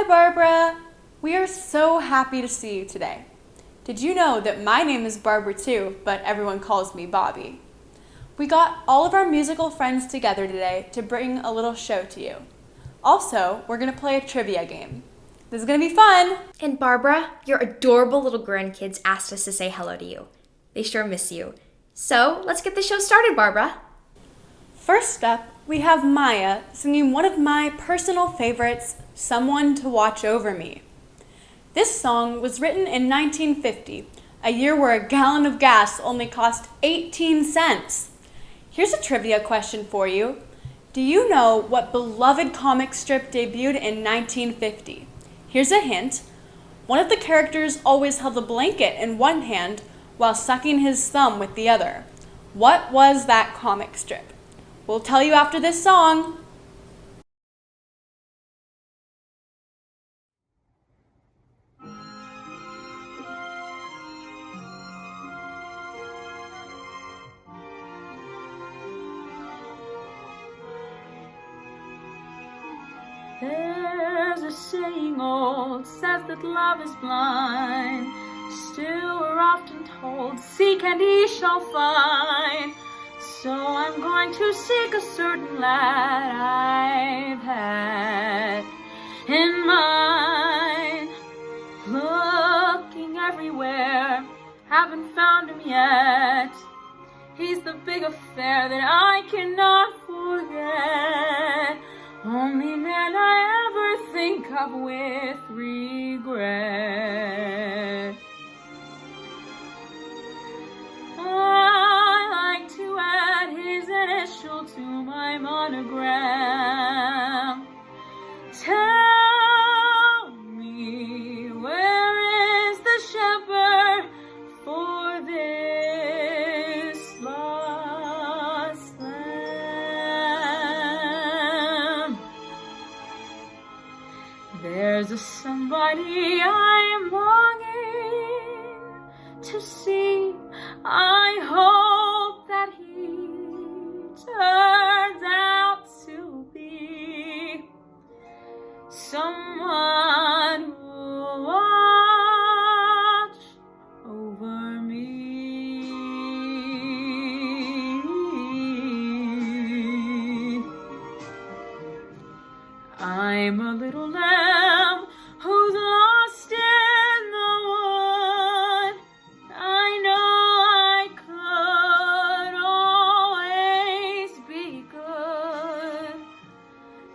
Hi, Barbara. We are so happy to see you today. Did you know that my name is Barbara too, but everyone calls me Bobby? We got all of our musical friends together today to bring a little show to you. Also, we're going to play a trivia game. This is going to be fun. And Barbara, your adorable little grandkids asked us to say hello to you. They sure miss you. So, let's get the show started, Barbara. First up, we have Maya singing one of my personal favorites, Someone to Watch Over Me. This song was written in 1950, a year where a gallon of gas only cost 18 cents. Here's a trivia question for you. Do you know what beloved comic strip debuted in 1950? Here's a hint. One of the characters always held a blanket in one hand while sucking his thumb with the other. What was that comic strip? We'll tell you after this song. There's a saying old, says that love is blind. Still we're often told, seek and ye shall find. So I'm going to seek a certain lad I've had in mind. Looking everywhere, haven't found him yet. He's the big affair that I cannot forget. Only man I ever think of with regret. I like to add his initial to my monogram. Tell me, where is the shepherd for this lost lamb? There's a somebody I'm longing to see. I hope that he turns out to be someone who will watch over me. I'm a little lamb who's lost in the wood. I know I could always be good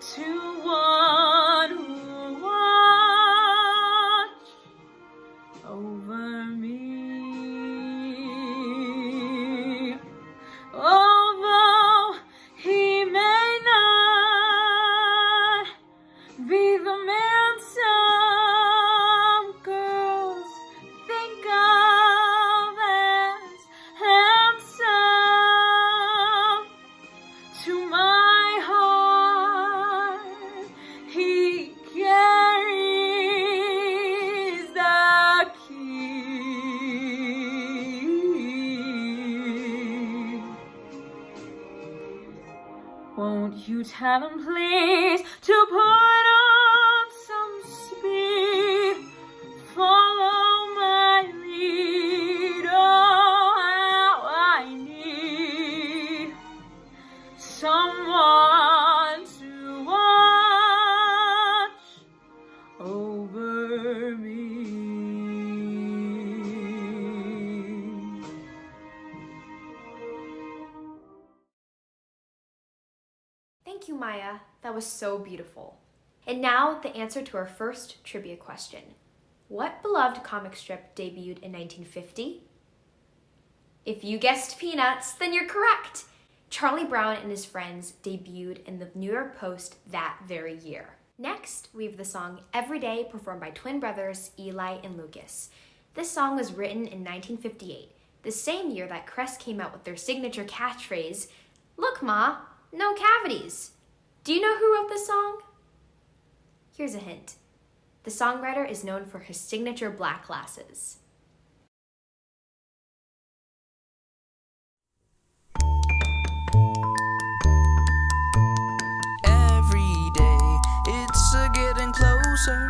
to one who will watch over me. Although he may not be the man some girls think of as handsome, to my heart he carries the key. Won't you tell him please to put on some speed, follow my lead. Oh, how I need someone to watch over me. Thank you, Maya. That was so beautiful. And now, the answer to our first trivia question. What beloved comic strip debuted in 1950? If you guessed Peanuts, then you're correct. Charlie Brown and his friends debuted in the New York Post that very year. Next, we have the song Every Day, performed by twin brothers Eli and Lucas. This song was written in 1958, the same year that Crest came out with their signature catchphrase, "Look, Ma, no cavities." Do you know who wrote this song? Here's a hint. The songwriter is known for his signature black glasses. Every day it's getting closer.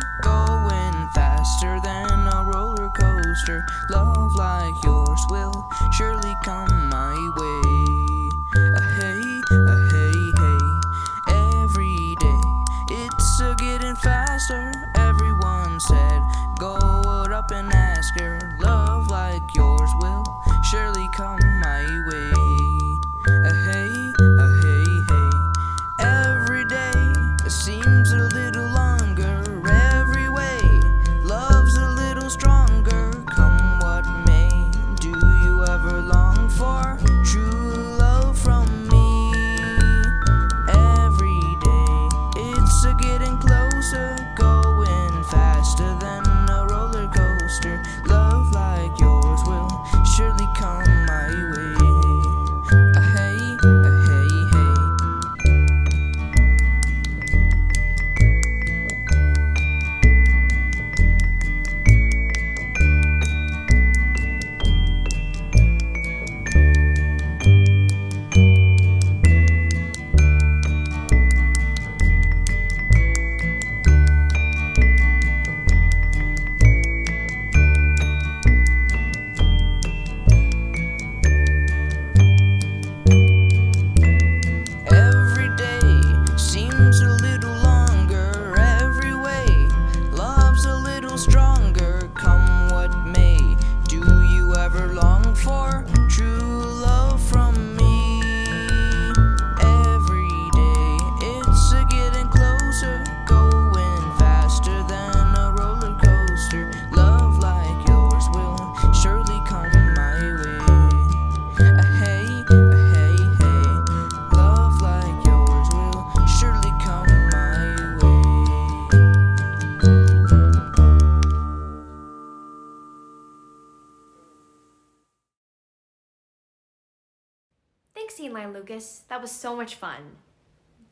16 line, Lucas. That was so much fun.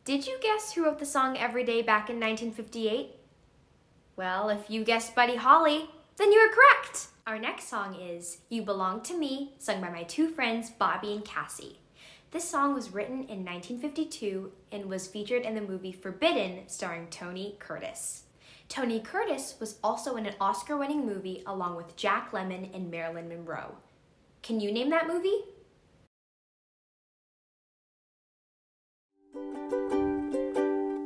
Did you guess who wrote the song Every Day back in 1958? Well, if you guessed Buddy Holly, then you are correct. Our next song is You Belong to Me, sung by my two friends, Bobby and Cassie. This song was written in 1952 and was featured in the movie Forbidden, starring Tony Curtis. Tony Curtis was also in an Oscar-winning movie along with Jack Lemmon and Marilyn Monroe. Can you name that movie?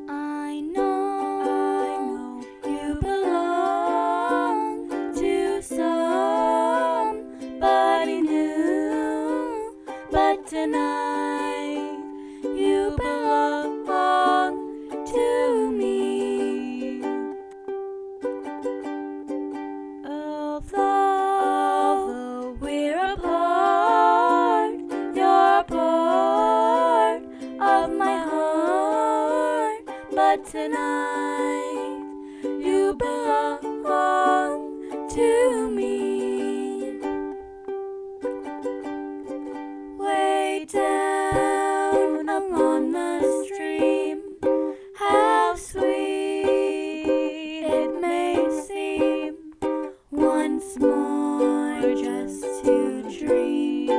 I know you belong to somebody new, but tonight you belong to me. Although we're apart, you're part of my heart, but tonight you belong to me. Way down along the stream, how sweet it may seem once more just to dream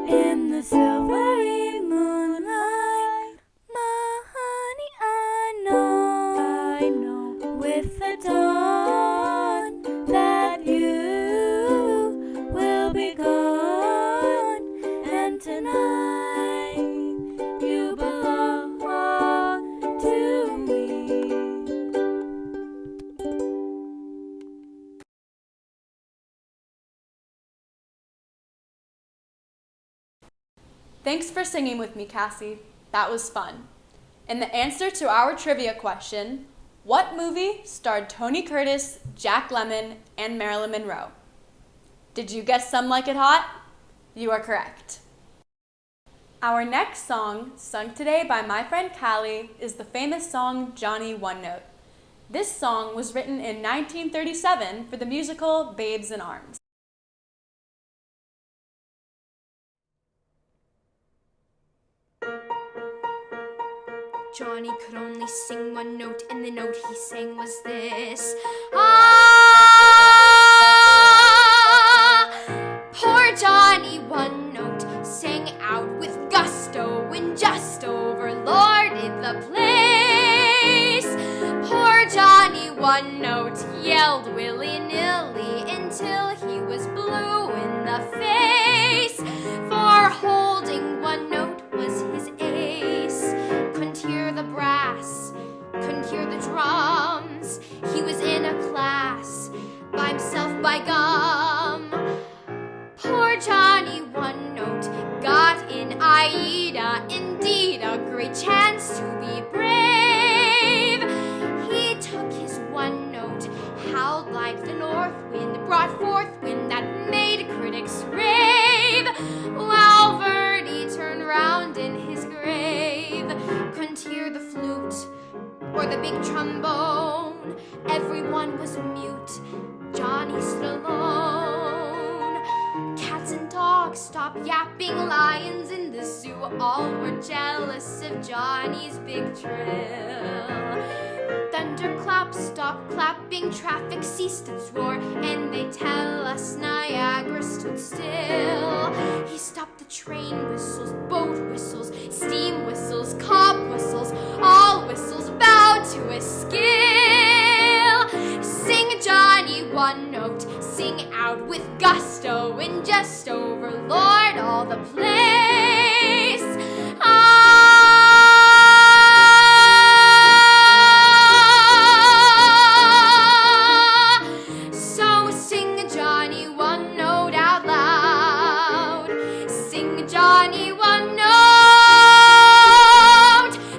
in the silvery moonlight. My honey, I know with the dawn that you will be gone, and tonight you belong to me. Thanks for singing with me, Cassie. That was fun. And the answer to our trivia question, what movie starred Tony Curtis, Jack Lemmon, and Marilyn Monroe? Did you guess Some Like It Hot? You are correct. Our next song, sung today by my friend Callie, is the famous song Johnny One Note. This song was written in 1937 for the musical Babes in Arms. Johnny could only sing one note, and the note he sang was this. Ah! Poor Johnny One Note sang out with gusto and just overlorded the place. Poor Johnny One Note yelled willy-nilly until he was blue in the face, for holding one note was his ace. Couldn't hear the brass, couldn't hear the drums. He was in a class by himself, by gum. Poor Johnny One Note got in Aida, indeed a great chance to be brave. He took his one note, howled like the north wind, brought forth wind that made critics rave, while Verdi turned round in his grave. Couldn't hear the flute or the big trombone, everyone was mute, Johnny stood alone. Cats and dogs stopped yapping, lions in the zoo all were jealous of Johnny's big trill. Thunderclaps stopped clapping, traffic ceased its roar, and they tell us Niagara stood still. He stopped the train whistles, boat whistles, steam whistles, cob whistles, all whistles bowed to his skill. Sing Johnny One Note, sing out with gusto and just overlord all the place. So sing Johnny One Note out loud. Sing Johnny One Note.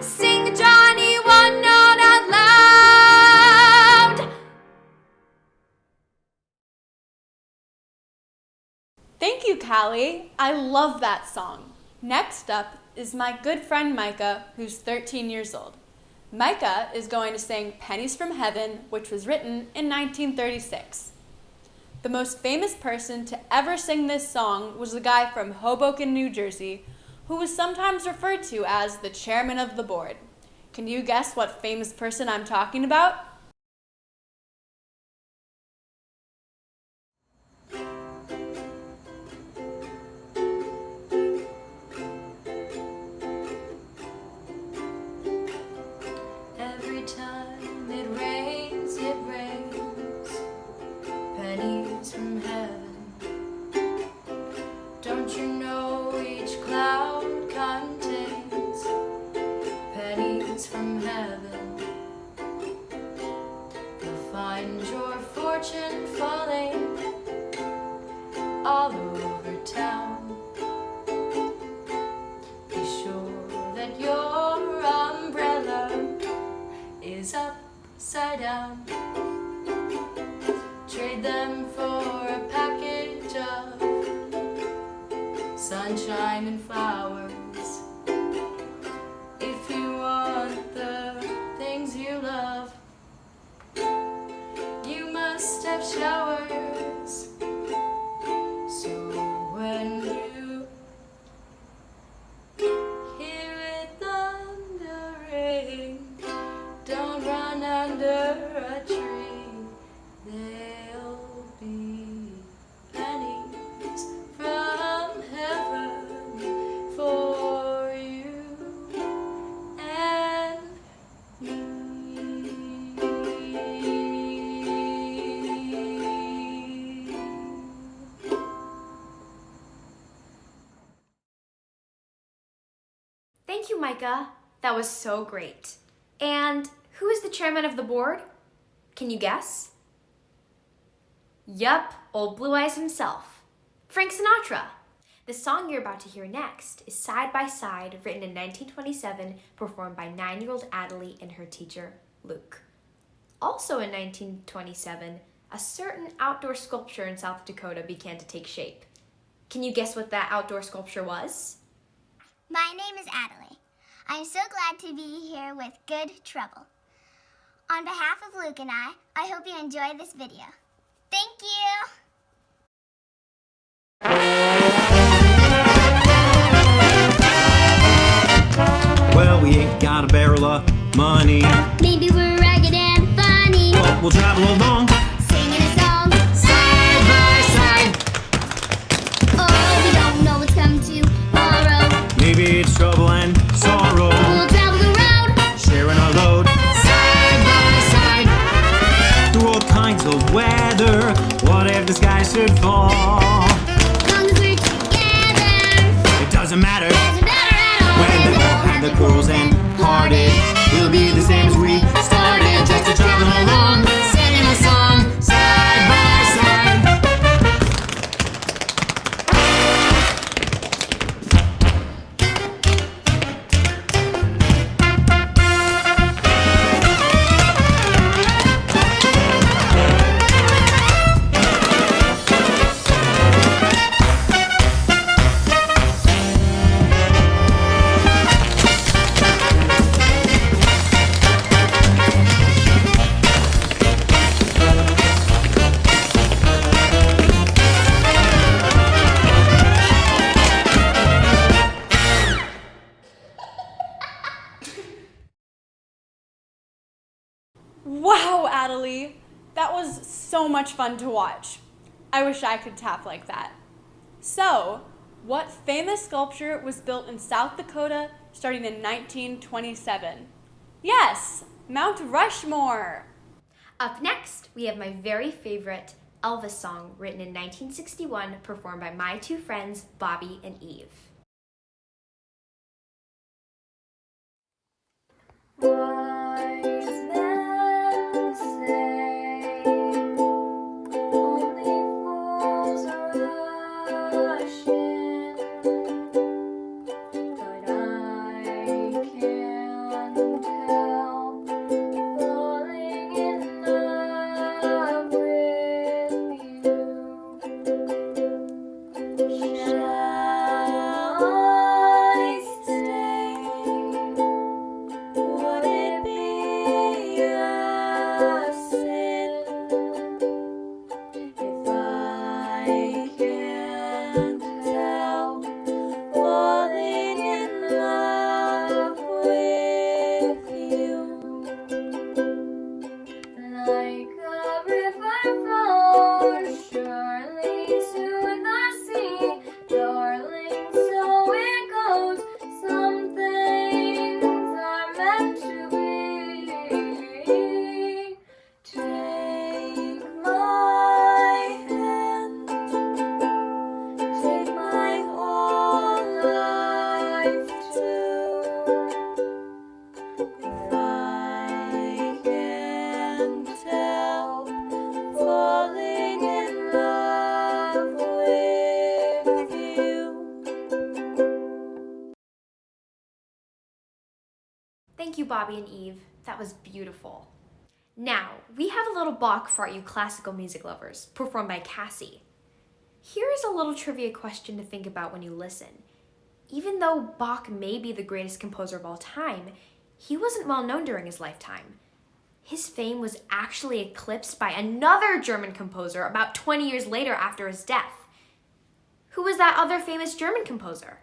Sing Johnny One Note out loud. Thank you, Callie. I love that song. Next up is my good friend Micah, who's 13 years old. Micah is going to sing Pennies from Heaven, which was written in 1936. The most famous person to ever sing this song was a guy from Hoboken, New Jersey, who was sometimes referred to as the chairman of the board. Can you guess what famous person I'm talking about? Every time it rains, pennies from heaven. Don't you know each cloud contains pennies from heaven? You'll find your fortune falling all over town. Be sure that your umbrella is upside down. Trade them for a package of sunshine and flowers. If you want the things you love, you must have showers. So when you hear it thundering, don't run under a tree. There'll be pennies from heaven for you and me. Thank you, Micah. That was so great. And who is the chairman of the board? Can you guess? Yup, old Blue Eyes himself, Frank Sinatra. The song you're about to hear next is Side by Side, written in 1927, performed by 9-year-old Adelie and her teacher, Luke. Also in 1927, a certain outdoor sculpture in South Dakota began to take shape. Can you guess what that outdoor sculpture was? My name is Adelie. I'm so glad to be here with good Treble. On behalf of Luke and I hope you enjoy this video. Thank you! Well, we ain't got a barrel of money, Maybe we're ragged and funny, but we'll travel along singing a song. side by side. Oh, we don't know what's come tomorrow. Maybe it's trouble and sorrow, We'll travel the road. sharing our load side by side. Through all kinds of weather, what if the sky should fall? As long as we're together, It doesn't matter doesn't matter at all. when the all had the quarrels and parted. We'll be the same as we started, just to travel along, singing a song side by side. Wow, Adelie! That was so much fun to watch. I wish I could tap like that. So, what famous sculpture was built in South Dakota starting in 1927? Yes, Mount Rushmore! Up next, we have my very favorite Elvis song, written in 1961, performed by my two friends, Bobby and Eve. Wise men say only fools rush in, but I can't help falling in love with you. Shall I stay? Would it be Thank you, Bobby and Eve. That was beautiful. Now, we have a little Bach for all you classical music lovers, performed by Cassie. Here is a little trivia question to think about when you listen. Even though Bach may be the greatest composer of all time, he wasn't well known during his lifetime. His fame was actually eclipsed by another German composer about 20 years later after his death. Who was that other famous German composer?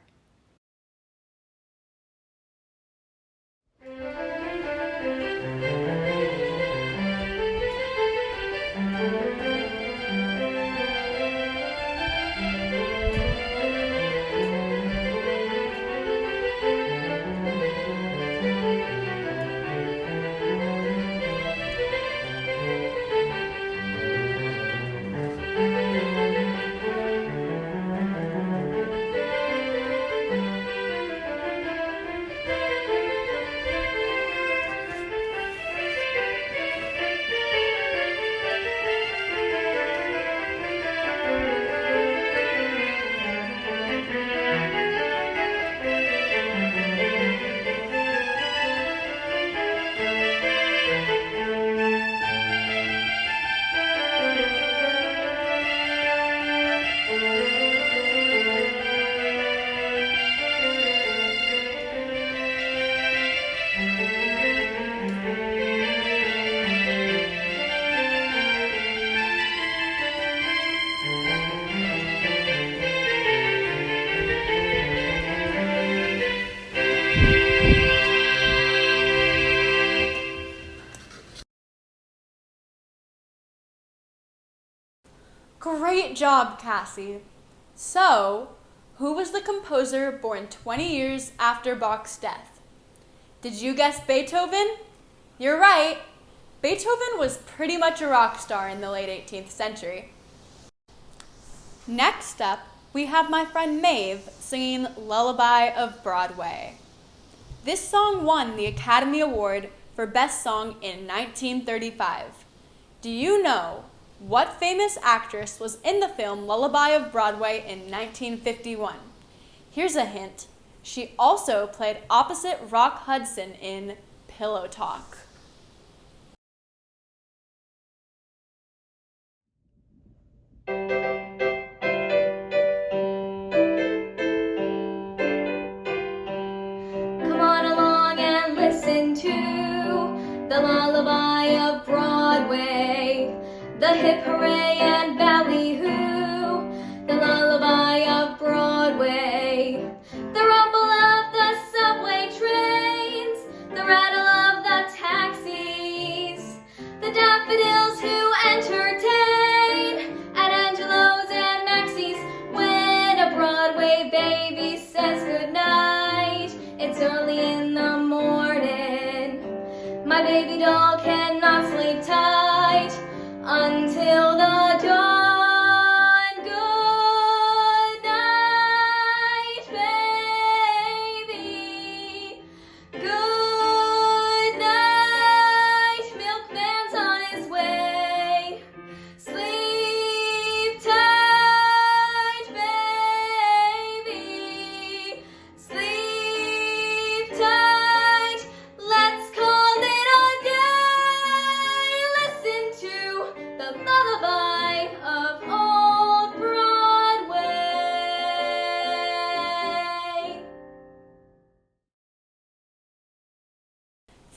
Great job, Cassie. So, who was the composer born 20 years after Bach's death? Did you guess Beethoven? You're right. Beethoven was pretty much a rock star in the late 18th century. Next up, we have my friend Maeve singing Lullaby of Broadway. This song won the Academy Award for Best Song in 1935. Do you know what famous actress was in the film Lullaby of Broadway in 1951? Here's a hint. She also played opposite Rock Hudson in Pillow Talk. Come on along and listen to the lullaby of Broadway, the hip hooray and ballyhoo, the lullaby of Broadway, the rumble of the subway trains, the rattle of the taxis, the daffodils who entertain at Angelo's and Maxie's. When a Broadway baby says goodnight, it's early in the morning. My baby doll cannot sleep tight until the dawn. Good night, baby. Good night, milkman's on his way. Sleep tight, baby. Sleep tight. Let's call it a day. Listen to the lullaby of old Broadway.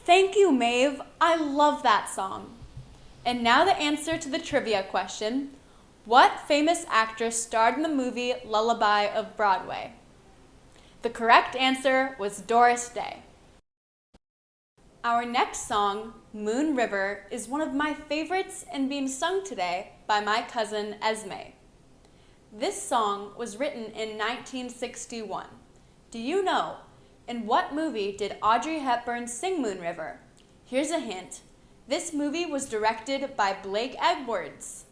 Thank you, Maeve. I love that song. And now the answer to the trivia question. What famous actress starred in the movie Lullaby of Broadway? The correct answer was Doris Day. Our next song, Moon River, is one of my favorites and being sung today by my cousin Esme. This song was written in 1961. Do you know, in what movie did Audrey Hepburn sing Moon River? Here's a hint. This movie was directed by Blake Edwards.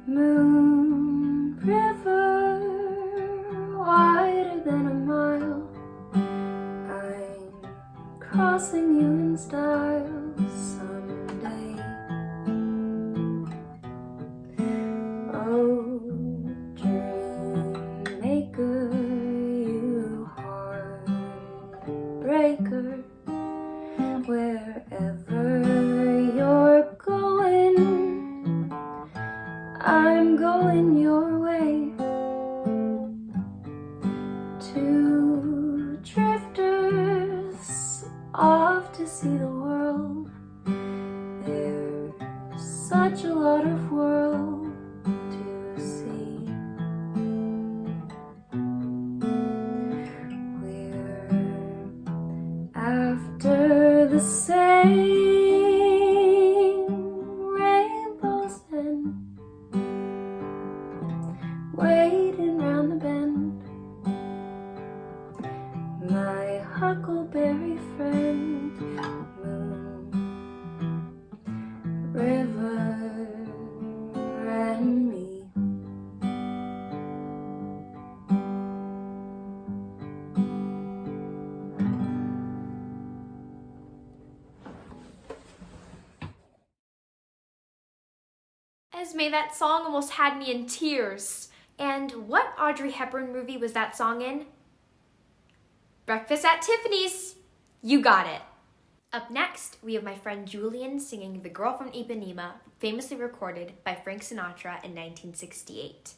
Moon River, wider than a mile, I'm crossing you in style someday. Oh, dream maker, you heartbreaker, wherever you're going, I'm going your way. Two drifters off to see the world. There's such a lot of world to see. We're after the same rainbows and waiting round the bend. My huckleberry friend, moon, river, and me. Esme, that song almost had me in tears. And what Audrey Hepburn movie was that song in? Breakfast at Tiffany's. You got it. Up next, we have my friend Julian singing The Girl from Ipanema, famously recorded by Frank Sinatra in 1968.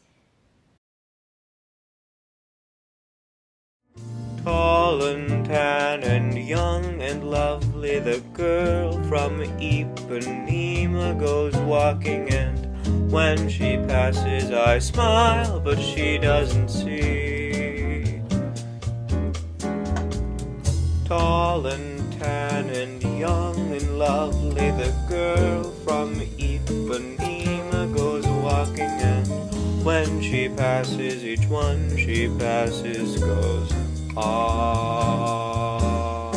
Tall and tan and young and lovely, the girl from Ipanema goes walking, and when she passes I smile, but she doesn't see. Tall and tan and young and lovely, the girl from Ipanema goes walking, and when she passes, each one she passes goes, ah.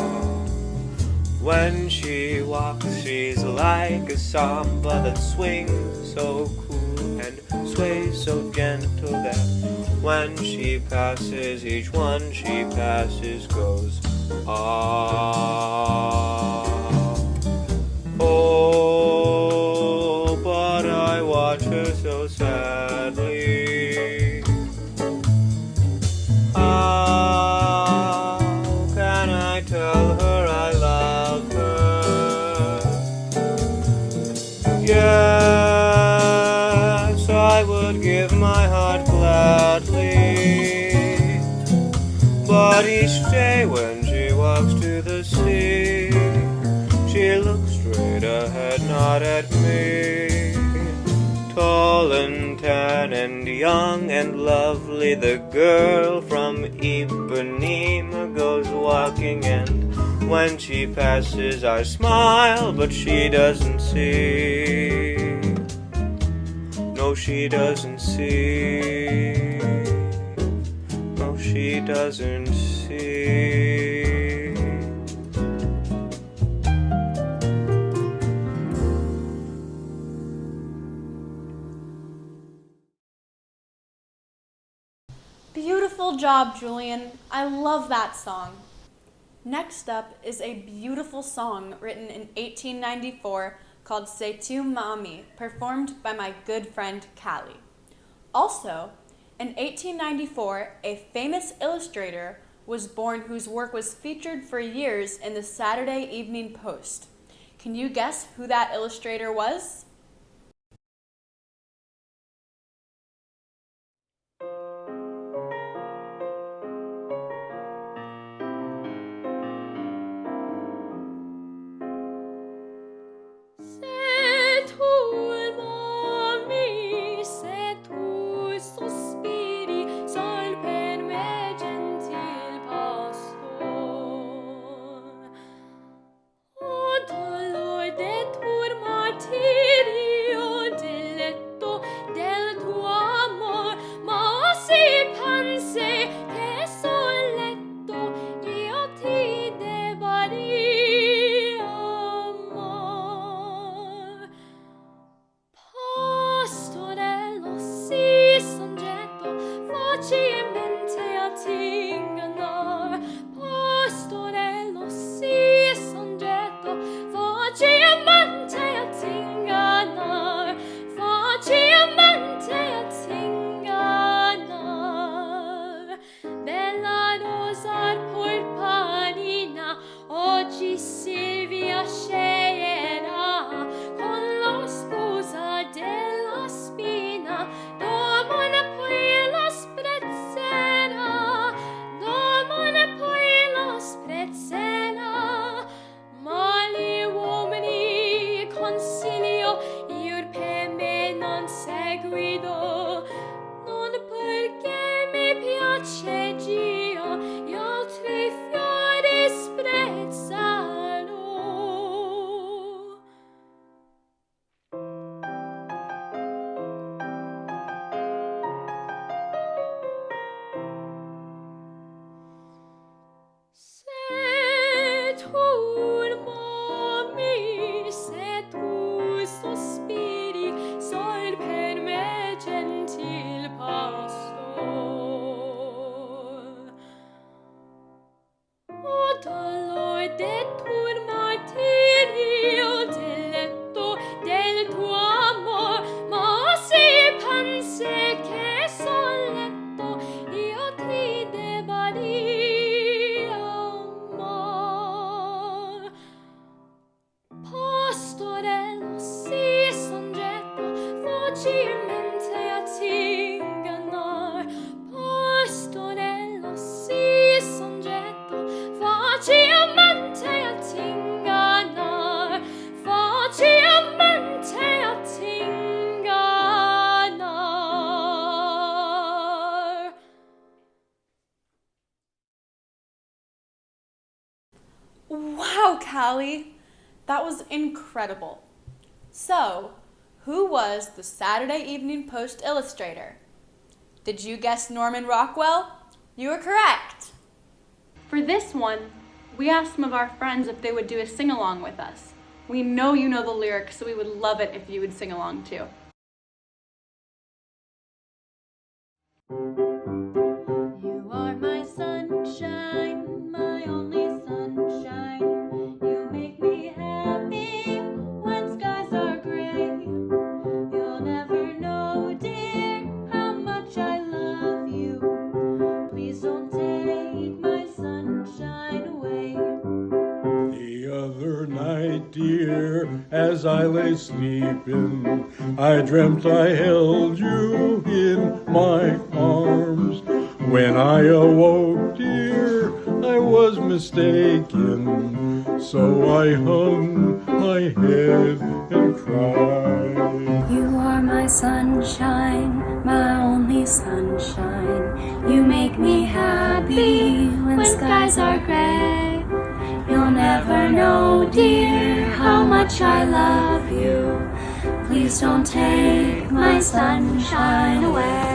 When she walks, she's like a samba that swings so cool and sways so gentle that when she passes, each one she passes goes, ah. Oh, but I watch her so sadly. How can I tell her I love her? Yes, I would give my heart gladly, but each day when she walks to the sea, she looks straight ahead, not at me. Tall and tan and young and lovely, the girl from Ipanema goes walking, and when she passes I smile, but she doesn't see. No, she doesn't see. No, she doesn't see. Beautiful job, Julian. I love that song. Next up is a beautiful song written in 1894 called C'est tu Mamie, performed by my good friend Callie. Also, in 1894, a famous illustrator was born whose work was featured for years in the Saturday Evening Post. Can you guess who that illustrator was? C'est tout, mamie, c'est tout, sospiri, sol per me gentil pastor. O dolor de turmatir oggi Silvia sceglierà con lo scusa della spina, domani poi lo sprezzerà, domani poi lo sprezzerà. Ma gli uomini consiglio io per me non seguido, non perché mi piace Dio, gli altri fiori sprezzano. Se tu m'ami, se tu sospiri, soi per me gentil pastor. O dolor de tuo martirio, diletto del tuo amor, ma se pensi che soletto io ti debba di amor. Pastorello, si soggetto facilmente a ti ingannar. Pastorello, si soggetto facilmente a ti ingannar. Facilmente a ti ingannar. Wow, Callie! That was incredible. So, who was the Saturday Evening Post illustrator? Did you guess Norman Rockwell? You were correct! For this one, we asked some of our friends if they would do a sing-along with us. We know you know the lyrics, so we would love it if you would sing along too. You are my sunshine, my only sunshine. You make me happy when skies are gray. You'll never know, dear, how much I love you. Please don't take my sunshine away. The other night, dear, as I lay sleeping, I dreamt I held you in my arms. When I awoke, dear, I was mistaken, so I hung my head and cried. You are my sunshine, my only sunshine. You make me happy when skies are gray. You'll never know, dear, how much I love you. Please don't take my sunshine away.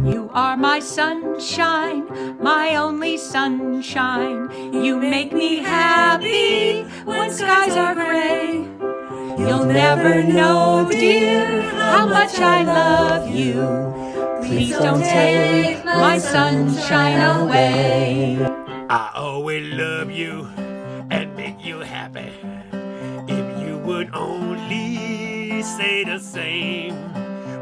You are my sunshine, my only sunshine. You make me happy when skies are gray. You'll never know, dear, how much I love you. Please don't take my sunshine away. I always love you and make you happy. If you would only say the same.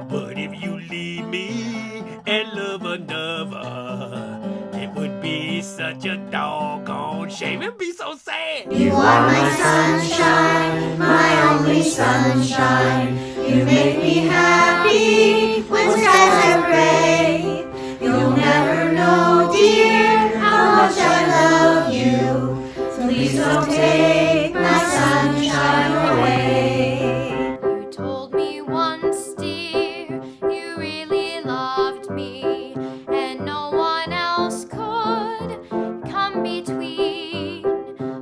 But if you leave me and love another, it would be such a doggone shame. It'd be so sad. You are my sunshine, my only sunshine. You make me happy when skies are gray. You'll never know, dear, how much I love you. Please don't take my sunshine away. You told me once, dear, you really loved me, and no one else could come between.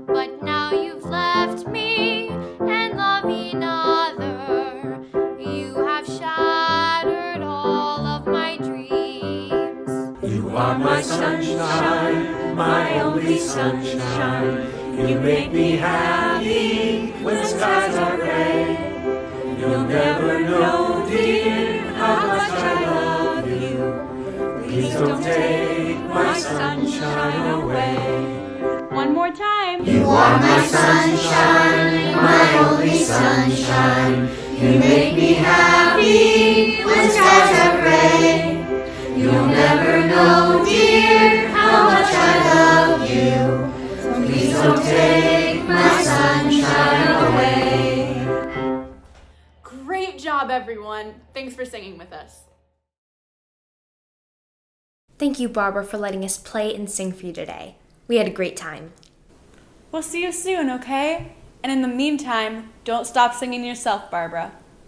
But now you've left me and love another. You have shattered all of my dreams. You are my sunshine, my only sunshine. You make me happy when skies are gray. You'll never know, dear, how much I love you. Please don't take my sunshine away. One more time. You are my sunshine, my only sunshine. You make me happy when skies are gray. You'll never know, dear, how much I love you. So please don't take my sunshine away. Great job, everyone. Thanks for singing with us. Thank you, Barbara, for letting us play and sing for you today. We had a great time. We'll see you soon, okay? And in the meantime, don't stop singing yourself, Barbara.